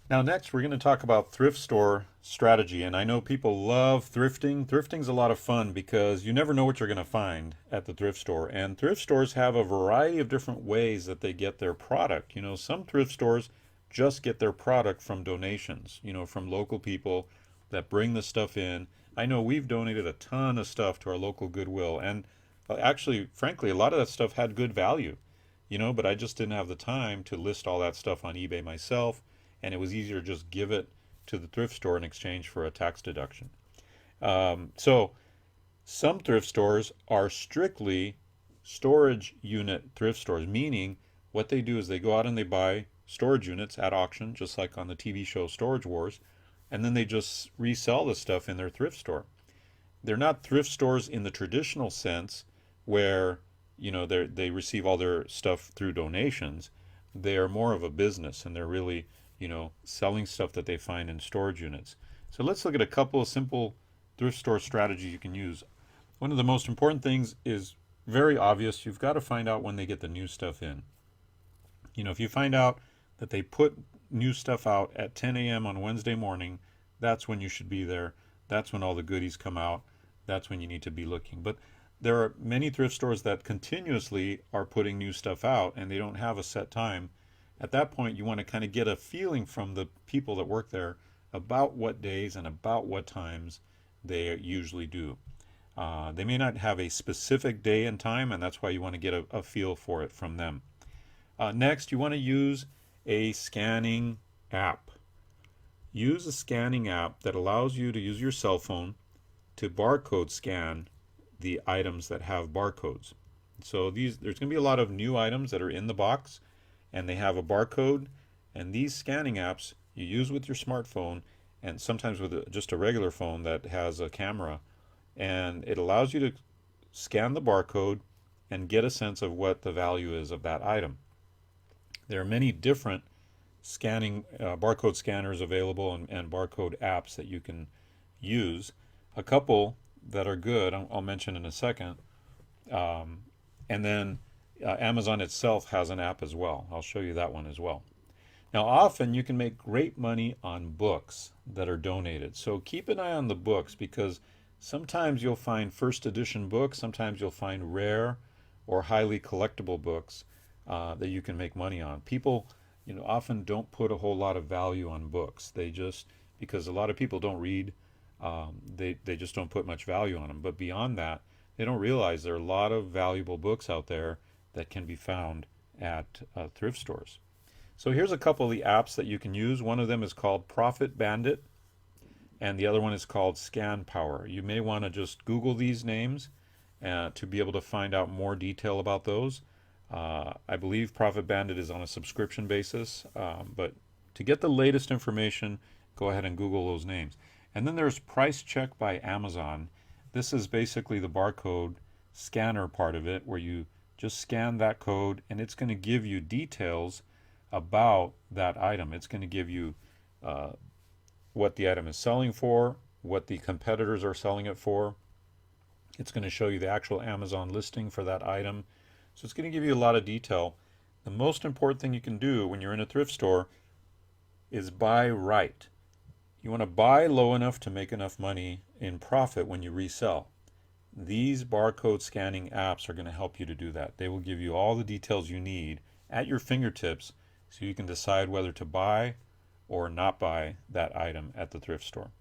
Now, next, we're going to talk about thrift store strategy. And I know people love thrifting. Thrifting's a lot of fun because you never know what you're going to find at the thrift store. And thrift stores have a variety of different ways that they get their product. Some thrift stores just get their product from donations, from local people that bring the stuff in. I know we've donated a ton of stuff to our local Goodwill. And actually, frankly, a lot of that stuff had good value, but I just didn't have the time to list all that stuff on eBay myself, and it was easier to just give it to the thrift store in exchange for a tax deduction. So some thrift stores are strictly storage unit thrift stores, meaning what they do is they go out and they buy storage units at auction, just like on the TV show Storage Wars, and then they just resell the stuff in their thrift store. They're not thrift stores in the traditional sense where they receive all their stuff through donations. They are more of a business, and they're really selling stuff that they find in storage units. So let's look at a couple of simple thrift store strategies you can use. One of the most important things is very obvious. You've got to find out when they get the new stuff in. If you find out that they put new stuff out at 10 a.m. on Wednesday morning, that's when you should be there. That's when all the goodies come out. That's when you need to be looking. But there are many thrift stores that continuously are putting new stuff out and they don't have a set time. At that point, you want to kind of get a feeling from the people that work there about what days and about what times they usually do. They may not have a specific day and time, and that's why you want to get a feel for it from them. Next, you want to use a scanning app. Use a scanning app that allows you to use your cell phone to barcode scan the items that have barcodes. So there's going to be a lot of new items that are in the box and they have a barcode, and these scanning apps you use with your smartphone and sometimes with just a regular phone that has a camera, and it allows you to scan the barcode and get a sense of what the value is of that item. There are many different scanning barcode scanners available, and barcode apps that you can use. A couple that are good I'll mention in a second. And then Amazon itself has an app as well. I'll show you that one as well. Now, often you can make great money on books that are donated. So keep an eye on the books because sometimes you'll find first edition books, sometimes you'll find rare or highly collectible books that you can make money on. People, often don't put a whole lot of value on books. They just, because a lot of people don't read, they just don't put much value on them. But beyond that, they don't realize there are a lot of valuable books out there that can be found at thrift stores. So here's a couple of the apps that you can use. One of them is called Profit Bandit, and the other one is called Scan Power. You may want to just Google these names to be able to find out more detail about those. I believe Profit Bandit is on a subscription basis, but to get the latest information, go ahead and Google those names. And then there's Price Check by Amazon. This is basically the barcode scanner part of it, where you just scan that code and it's going to give you details about that item. It's going to give you what the item is selling for, what the competitors are selling it for. It's going to show you the actual Amazon listing for that item. So it's going to give you a lot of detail. The most important thing you can do when you're in a thrift store is buy right. You want to buy low enough to make enough money in profit when you resell. These barcode scanning apps are going to help you to do that. They will give you all the details you need at your fingertips so you can decide whether to buy or not buy that item at the thrift store.